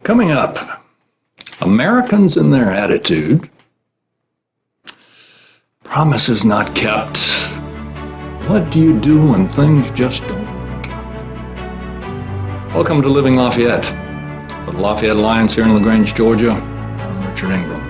Coming up, Americans and their attitude, promises not kept. What do you do when things just don't work out? Welcome to Living Lafayette, with Lafayette Alliance here in LaGrange, Georgia. I'm Richard Ingram.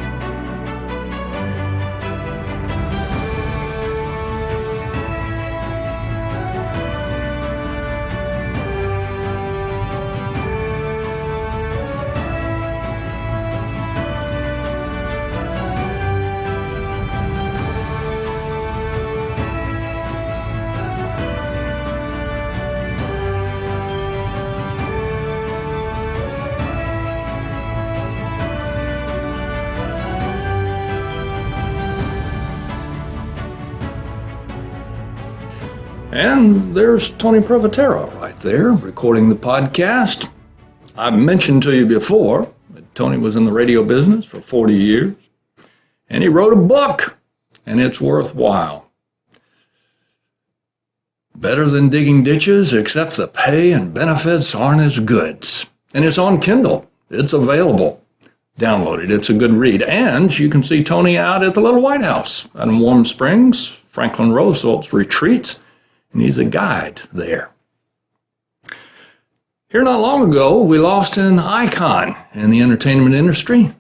And there's Tony Privatero right there recording the podcast. I've mentioned to you before that Tony was in the radio business for 40 years, and he wrote a book, and it's worthwhile. Better than digging ditches, except the pay and benefits aren't as good. And it's on Kindle. It's available. Download it. It's a good read. And you can see Tony out at the Little White House out in Warm Springs, Franklin Roosevelt's retreat. And he's a guide there. Here not long ago, we lost an icon in the entertainment industry.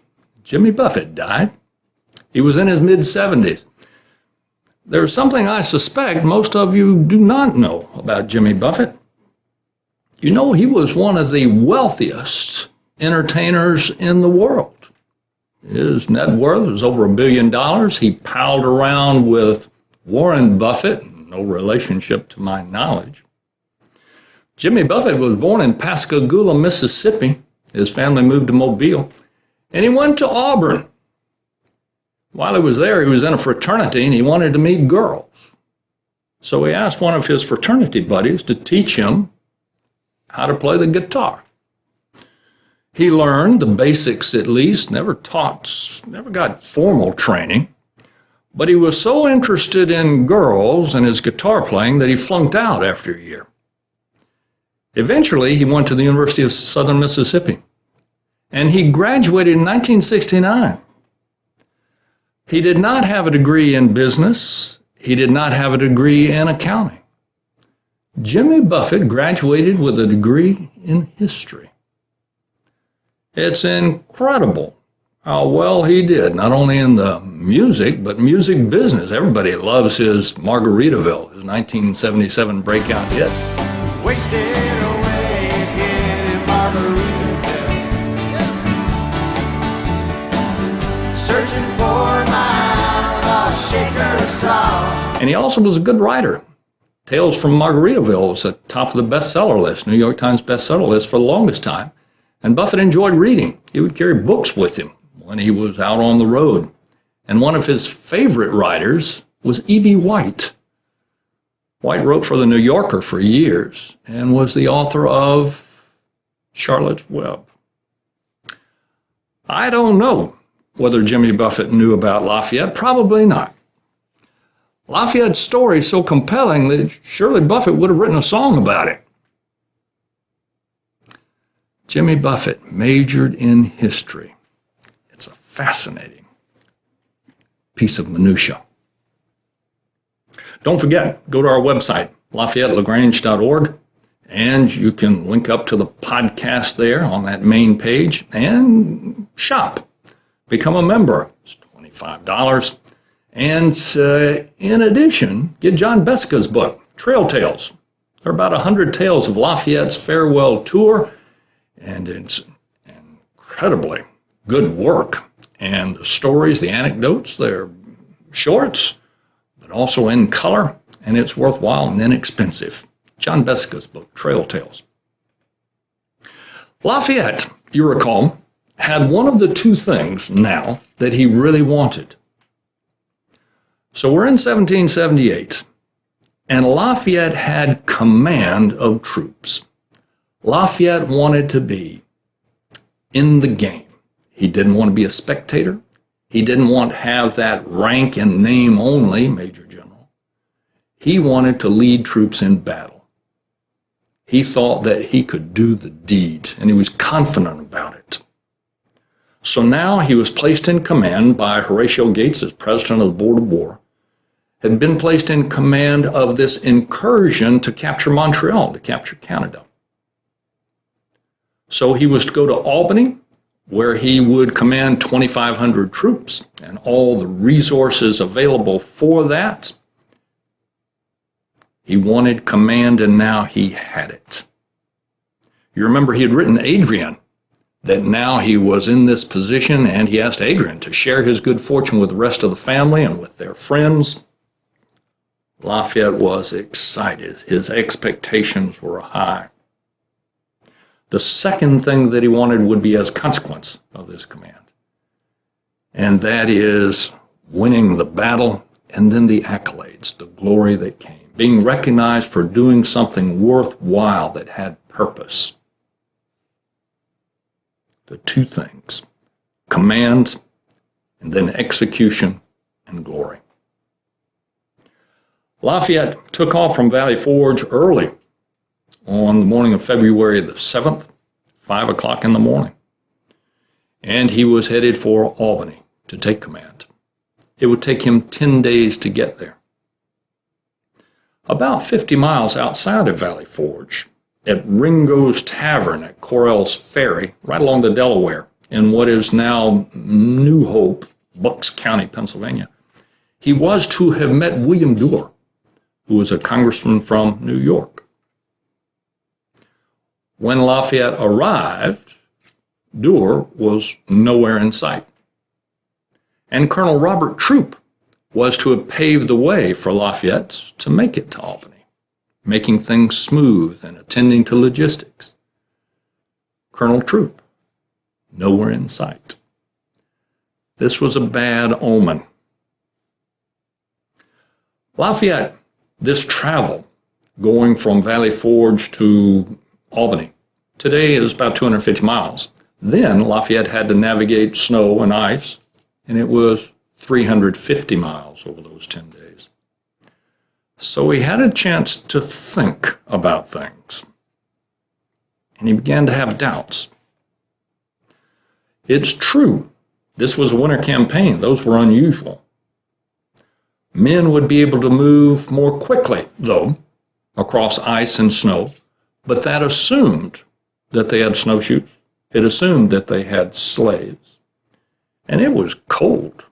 Jimmy Buffett died. He was in his mid-70s. There's something I suspect most of you do not know about Jimmy Buffett. You know, he was one of the wealthiest entertainers in the world. His net worth was over $1 billion. He palled around with Warren Buffett. No relationship to my knowledge. Jimmy Buffett was born in Pascagoula, Mississippi. His family moved to Mobile, and he went to Auburn. While he was there, he was in a fraternity, and he wanted to meet girls. So he asked one of his fraternity buddies to teach him how to play the guitar. He learned the basics at least, never got formal training. But he was so interested in girls and his guitar playing that he flunked out after a year. Eventually, he went to the University of Southern Mississippi, and he graduated in 1969. He did not have a degree in business. He did not have a degree in accounting. Jimmy Buffett graduated with a degree in history. It's incredible how well he did, not only in the music, but music business. Everybody loves his Margaritaville, his 1977 breakout hit. Wasted away again in Margaritaville, searching for my lost shaker of salt. And he also was a good writer. Tales from Margaritaville was at the top of the bestseller list, New York Times bestseller list for the longest time. And Buffett enjoyed reading. He would carry books with him when he was out on the road. And one of his favorite writers was E.B. White. White wrote for the New Yorker for years and was the author of Charlotte's Web. I don't know whether Jimmy Buffett knew about Lafayette. Probably not. Lafayette's story is so compelling that surely Buffett would have written a song about it. Jimmy Buffett majored in history. It's a fascinating piece of minutia. Don't forget, go to our website, LafayetteLagrange.org, and you can link up to the podcast there on that main page and shop. Become a member. It's $25. And in addition, get John Beska's book, Trail Tales. There are about 100 tales of Lafayette's farewell tour, and it's incredibly good work. And the stories, the anecdotes, they're shorts, but also in color, and it's worthwhile and inexpensive. John Beska's book, Trail Tales. Lafayette, you recall, had one of the two things now that he really wanted. So we're in 1778, and Lafayette had command of troops. Lafayette wanted to be in the game. He didn't want to be a spectator. He didn't want to have that rank and name only, Major General. He wanted to lead troops in battle. He thought that he could do the deed, and he was confident about it. So now he was placed in command by Horatio Gates as president of the Board of War, had been placed in command of this incursion to capture Montreal, to capture Canada. So he was to go to Albany, where he would command 2,500 troops and all the resources available for that. He wanted command, and now he had it. You remember he had written Adrian that now he was in this position, and he asked Adrian to share his good fortune with the rest of the family and with their friends. Lafayette was excited. His expectations were high. The second thing that he wanted would be as a consequence of this command, and that is winning the battle and then the accolades, the glory that came, being recognized for doing something worthwhile that had purpose. The two things, command and then execution and glory. Lafayette took off from Valley Forge early on the morning of February the 7th, 5 o'clock in the morning. And he was headed for Albany to take command. It would take him 10 days to get there. About 50 miles outside of Valley Forge, at Ringo's Tavern at Correll's Ferry, right along the Delaware, in what is now New Hope, Bucks County, Pennsylvania, he was to have met William Duer, who was a congressman from New York. When Lafayette arrived, Duer was nowhere in sight. And Colonel Robert Troup was to have paved the way for Lafayette to make it to Albany, making things smooth and attending to logistics. Colonel Troup, nowhere in sight. This was a bad omen. Lafayette, this travel going from Valley Forge to Albany today is about 250 miles. Then Lafayette had to navigate snow and ice, and it was 350 miles over those 10 days. So he had a chance to think about things, and he began to have doubts. It's true, this was a winter campaign. Those were unusual. Men would be able to move more quickly, though, across ice and snow, but that assumed that they had snowshoes. It assumed that they had sleighs. And it was cold.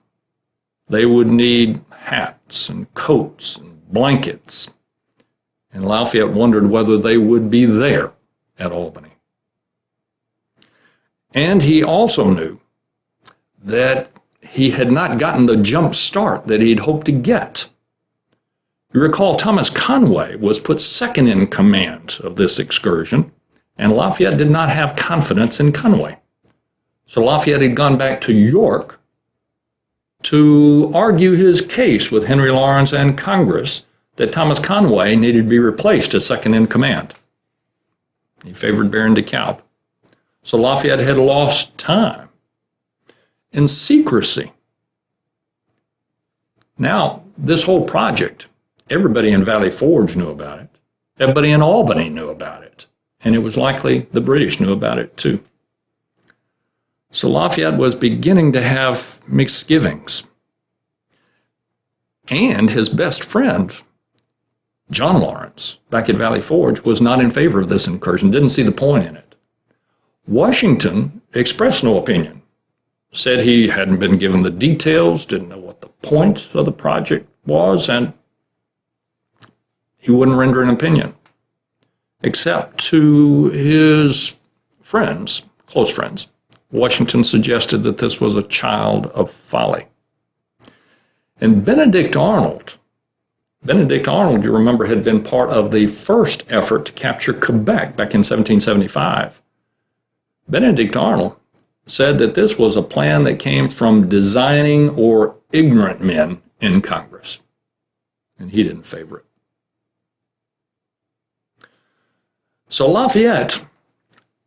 They would need hats and coats and blankets. And Lafayette wondered whether they would be there at Albany. And he also knew that he had not gotten the jump start that he'd hoped to get. You recall Thomas Conway was put second in command of this excursion, and Lafayette did not have confidence in Conway. So Lafayette had gone back to York to argue his case with Henry Lawrence and Congress that Thomas Conway needed to be replaced as second in command. He favored Baron de Kalb. So Lafayette had lost time in secrecy. Now, this whole project, everybody in Valley Forge knew about it. Everybody in Albany knew about it. And it was likely the British knew about it too. So Lafayette was beginning to have misgivings. And his best friend, John Lawrence, back at Valley Forge, was not in favor of this incursion, didn't see the point in it. Washington expressed no opinion, said he hadn't been given the details, didn't know what the point of the project was, and he wouldn't render an opinion, except to his friends, close friends. Washington suggested that this was a child of folly. And Benedict Arnold, you remember, had been part of the first effort to capture Quebec back in 1775. Benedict Arnold said that this was a plan that came from designing or ignorant men in Congress, and he didn't favor it. So Lafayette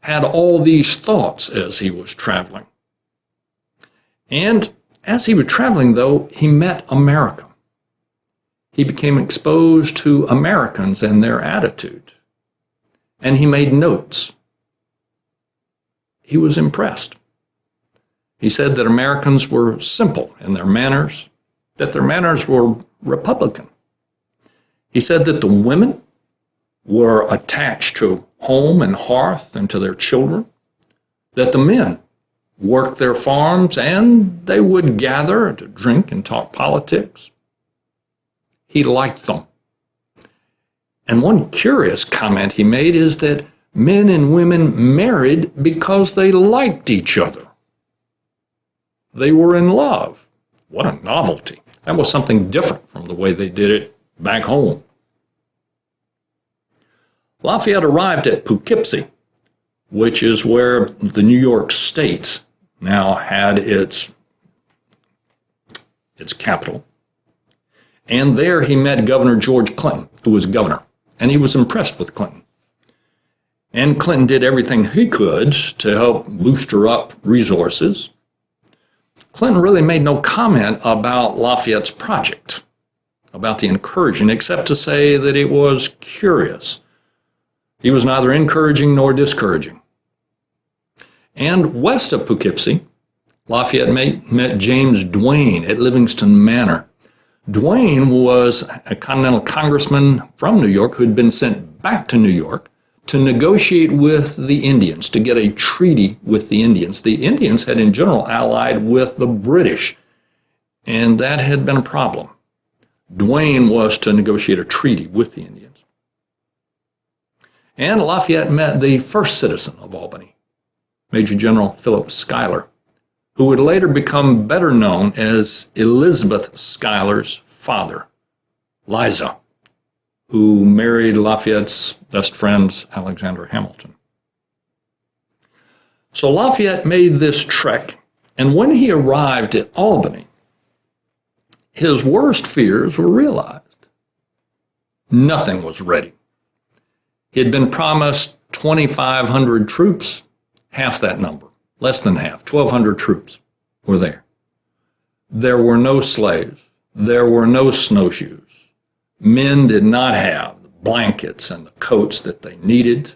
had all these thoughts as he was traveling. And as he was traveling, though, he met America. He became exposed to Americans and their attitude. And he made notes. He was impressed. He said that Americans were simple in their manners, that their manners were Republican. He said that the women were attached to home and hearth and to their children, that the men worked their farms and they would gather to drink and talk politics. He liked them. And one curious comment he made is that men and women married because they liked each other. They were in love. What a novelty. That was something different from the way they did it back home. Lafayette arrived at Poughkeepsie, which is where the New York State now had its capital. And there he met Governor George Clinton, who was governor, and he was impressed with Clinton. And Clinton did everything he could to help booster up resources. Clinton really made no comment about Lafayette's project, about the incursion, except to say that it was curious. He was neither encouraging nor discouraging. And west of Poughkeepsie, Lafayette met James Duane at Livingston Manor. Duane was a Continental Congressman from New York who had been sent back to New York to negotiate with the Indians, to get a treaty with the Indians. The Indians had in general allied with the British, and that had been a problem. Duane was to negotiate a treaty with the Indians. And Lafayette met the first citizen of Albany, Major General Philip Schuyler, who would later become better known as Elizabeth Schuyler's father, Liza, who married Lafayette's best friend, Alexander Hamilton. So Lafayette made this trek, and when he arrived at Albany, his worst fears were realized. Nothing was ready. He had been promised 2,500 troops, half that number, less than half, 1,200 troops were there. There were no slaves. There were no snowshoes. Men did not have the blankets and the coats that they needed.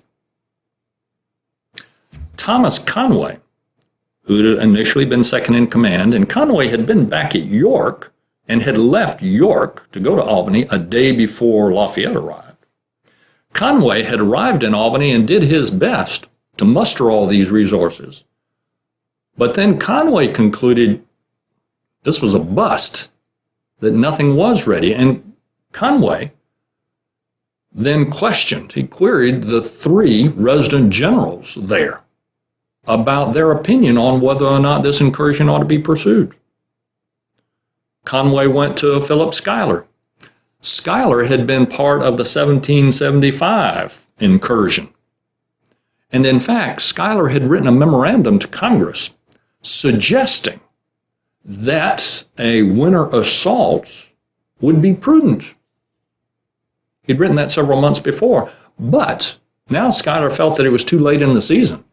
Thomas Conway, who had initially been second in command, and Conway had been back at York and had left York to go to Albany a day before Lafayette arrived. Conway had arrived in Albany and did his best to muster all these resources. But then Conway concluded this was a bust, that nothing was ready, and Conway then he queried the 3 resident generals there about their opinion on whether or not this incursion ought to be pursued. Conway went to Philip Schuyler. Schuyler had been part of the 1775 incursion. And in fact, Schuyler had written a memorandum to Congress suggesting that a winter assault would be prudent. He'd written that several months before, but now Schuyler felt that it was too late in the season.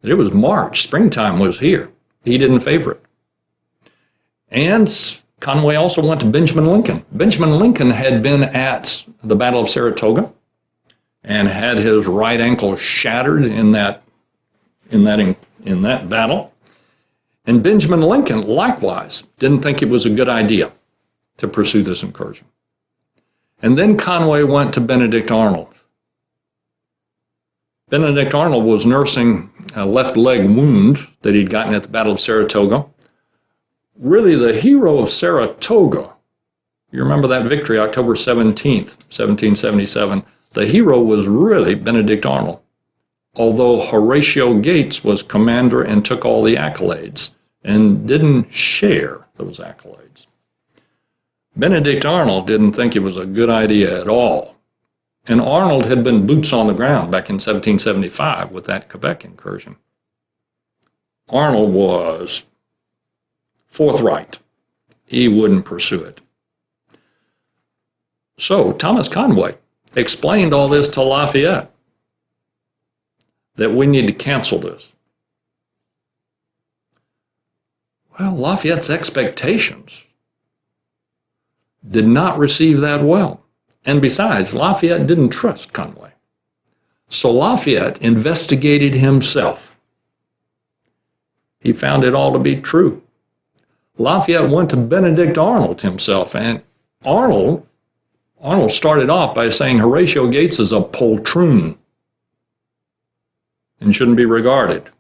That it was March, springtime was here. He didn't favor it. And Conway also went to Benjamin Lincoln. Benjamin Lincoln had been at the Battle of Saratoga and had his right ankle shattered in that battle. And Benjamin Lincoln likewise didn't think it was a good idea to pursue this incursion. And then Conway went to Benedict Arnold. Benedict Arnold was nursing a left leg wound that he'd gotten at the Battle of Saratoga. Really, the hero of Saratoga, you remember that victory, October 17th, 1777, the hero was really Benedict Arnold, although Horatio Gates was commander and took all the accolades and didn't share those accolades. Benedict Arnold didn't think it was a good idea at all. And Arnold had been boots on the ground back in 1775 with that Quebec incursion. Arnold was forthright. He wouldn't pursue it. So Thomas Conway explained all this to Lafayette, that we need to cancel this. Well, Lafayette's expectations did not receive that well. And besides, Lafayette didn't trust Conway. So Lafayette investigated himself. he found it all to be true. Lafayette went to Benedict Arnold himself, and Arnold started off by saying Horatio Gates is a poltroon and shouldn't be regarded.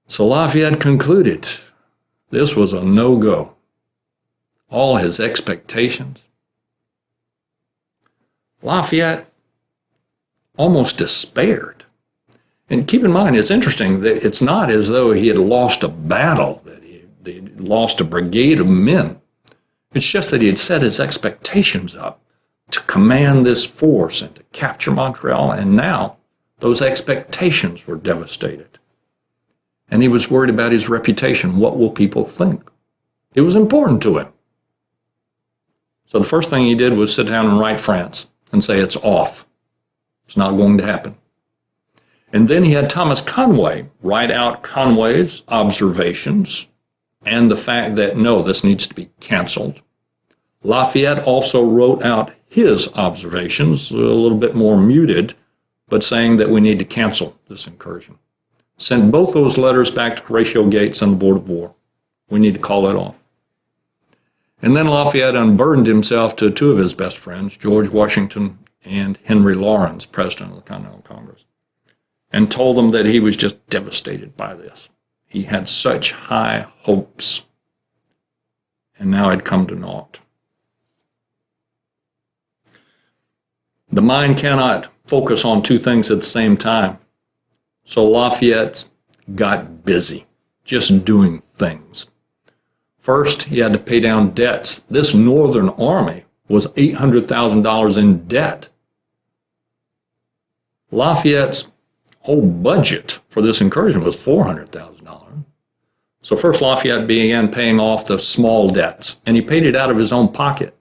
So Lafayette concluded this was a no-go. All his expectations. Lafayette almost despaired. And keep in mind, it's interesting that it's not as though he had lost a battle, that he lost a brigade of men. It's just that he had set his expectations up to command this force and to capture Montreal, and now those expectations were devastated. And he was worried about his reputation. What will people think? It was important to him. So the first thing he did was sit down and write France and say it's off. It's not going to happen. And then he had Thomas Conway write out Conway's observations and the fact that, no, this needs to be canceled. Lafayette also wrote out his observations, a little bit more muted, but saying that we need to cancel this incursion. Sent both those letters back to Horatio Gates and the Board of War. We need to call it off. And then Lafayette unburdened himself to two of his best friends, George Washington and Henry Laurens, President of the Continental Congress, and told them that he was just devastated by this. He had such high hopes, and now had come to naught. The mind cannot focus on two things at the same time. So Lafayette got busy, just doing things. First, he had to pay down debts. This Northern Army was $800,000 in debt. Lafayette's whole budget for this incursion was $400,000. So first Lafayette began paying off the small debts, and he paid it out of his own pocket.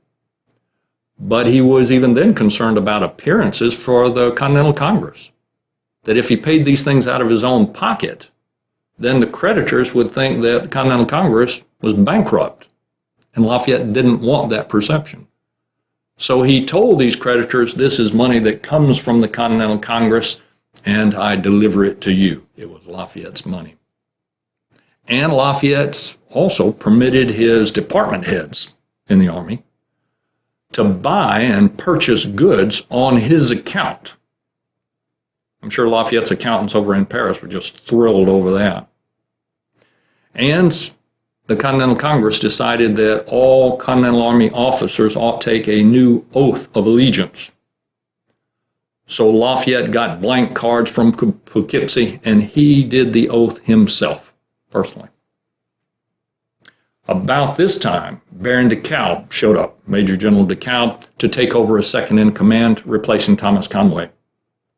But he was even then concerned about appearances for the Continental Congress, that if he paid these things out of his own pocket, then the creditors would think that the Continental Congress was bankrupt, and Lafayette didn't want that perception. So he told these creditors, this is money that comes from the Continental Congress, and I deliver it to you. It was Lafayette's money. And Lafayette also permitted his department heads in the Army to buy and purchase goods on his account. I'm sure Lafayette's accountants over in Paris were just thrilled over that. And the Continental Congress decided that all Continental Army officers ought to take a new oath of allegiance. So Lafayette got blank cards from Poughkeepsie, and he did the oath himself, personally. About this time, Baron de Kalb showed up, Major General de Kalb, to take over as second in command, replacing Thomas Conway.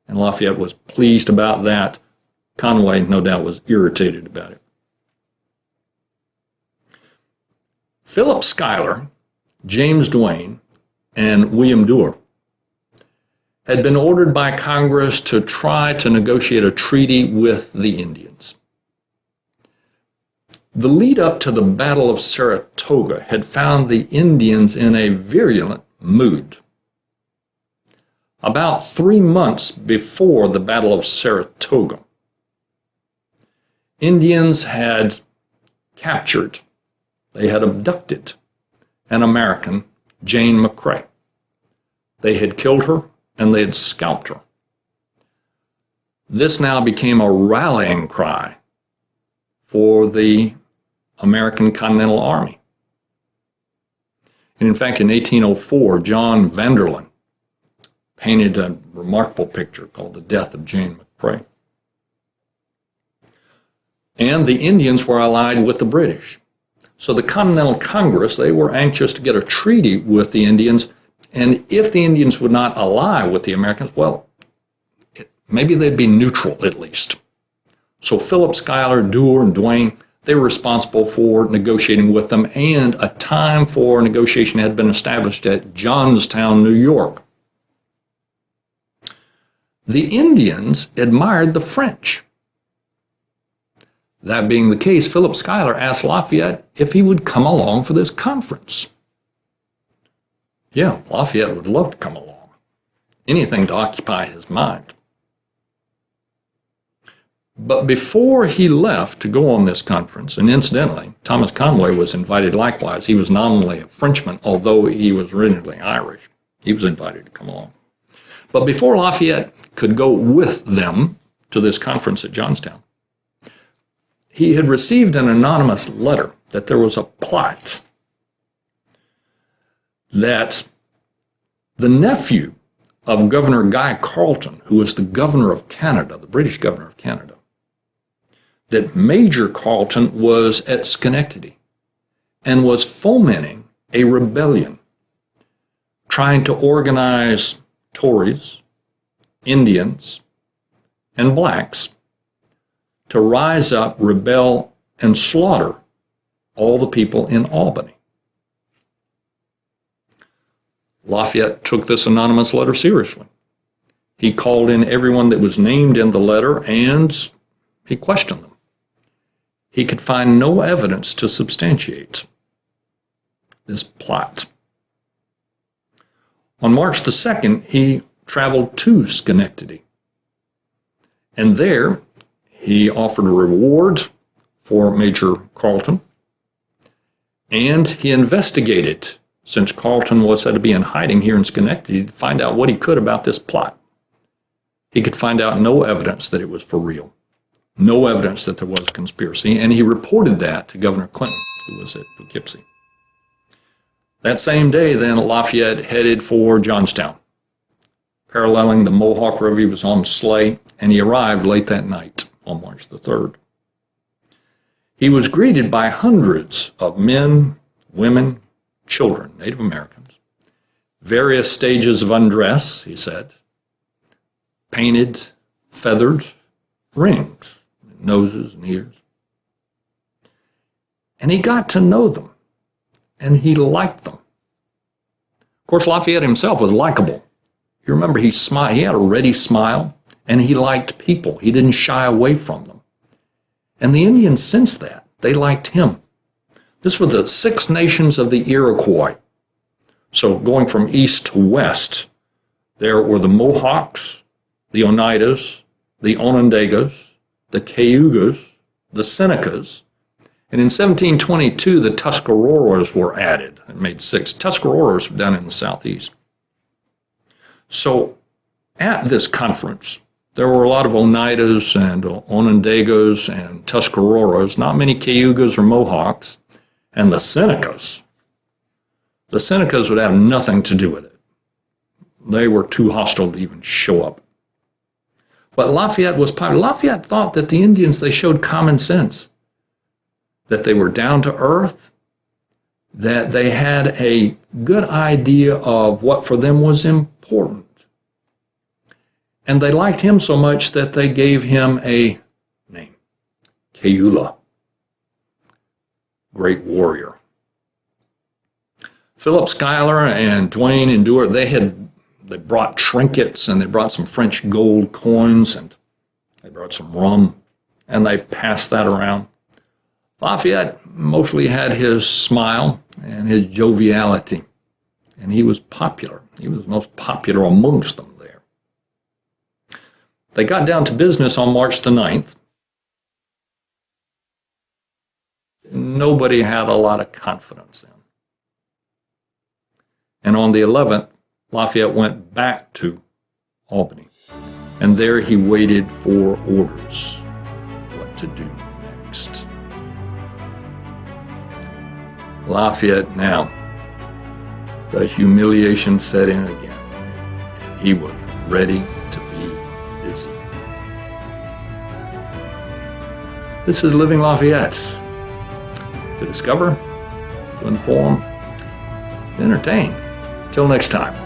And Lafayette was pleased about that. Conway, no doubt, was irritated about it. Philip Schuyler, James Duane, and William Duer had been ordered by Congress to try to negotiate a treaty with the Indians. The lead up to the Battle of Saratoga had found the Indians in a virulent mood. About 3 months before the Battle of Saratoga, Indians had captured, they had abducted an American, Jane McCrae. They had killed her and they had scalped her. This now became a rallying cry for the American Continental Army. And in fact, in 1804, John Vanderlyn painted a remarkable picture called The Death of Jane McCrae. And the Indians were allied with the British. So the Continental Congress, they were anxious to get a treaty with the Indians, and if the Indians would not ally with the Americans, well, maybe they'd be neutral at least. So Philip Schuyler, Duer, and Duane, they were responsible for negotiating with them, and a time for negotiation had been established at Johnstown, New York. The Indians admired the French. That being the case, Philip Schuyler asked Lafayette if he would come along for this conference. Yeah, Lafayette would love to come along. Anything to occupy his mind. But before he left to go on this conference, and incidentally, Thomas Conway was invited likewise. He was nominally a Frenchman, although he was originally Irish. He was invited to come along. But before Lafayette could go with them to this conference at Johnstown, he had received an anonymous letter that there was a plot that the nephew of Governor Guy Carleton, who was the governor of Canada, the British governor of Canada, that Major Carleton was at Schenectady and was fomenting a rebellion, trying to organize Tories, Indians, and blacks to rise up, rebel, and slaughter all the people in Albany. Lafayette took this anonymous letter seriously. He called in everyone that was named in the letter and he questioned them. He could find no evidence to substantiate this plot. On March the 2nd, he traveled to Schenectady. And there, he offered a reward for Major Carleton. And he investigated, since Carleton was said to be in hiding here in Schenectady, to find out what he could about this plot. He could find out no evidence that it was for real. No evidence that there was a conspiracy, and he reported that to Governor Clinton, who was at Poughkeepsie. That same day, then, Lafayette headed for Johnstown. Paralleling the Mohawk River, he was on sleigh, and he arrived late that night on March the 3rd. He was greeted by hundreds of men, women, children, Native Americans, various stages of undress, he said, painted, feathered, rings, noses and ears. And he got to know them, and he liked them. Of course, Lafayette himself was likable. You remember, he smiled. He had a ready smile, and he liked people. He didn't shy away from them. And the Indians sensed that. They liked him. This were the 6 nations of the Iroquois. So going from east to west, there were the Mohawks, the Oneidas, the Onondagas, the Cayugas, the Senecas, and in 1722, the Tuscaroras were added. It made 6. Tuscaroras were down in the southeast. So at this conference, there were a lot of Oneidas and Onondagas and Tuscaroras, not many Cayugas or Mohawks, and the Senecas. The Senecas would have nothing to do with it. They were too hostile to even show up. But Lafayette was popular. Lafayette thought that the Indians, they showed common sense, that they were down to earth, that they had a good idea of what for them was important. And they liked him so much that they gave him a name, Keula, great warrior. Philip Schuyler and Duane Endure, they brought trinkets, and they brought some French gold coins, and they brought some rum, and they passed that around. Lafayette mostly had his smile and his joviality, and he was popular. He was the most popular amongst them there. They got down to business on March the 9th. Nobody had a lot of confidence in. And on the 11th, Lafayette went back to Albany, and there he waited for orders what to do next. Lafayette now, the humiliation set in again, and he was ready to be busy. This is Living Lafayette. To discover, to inform, to entertain. Till next time.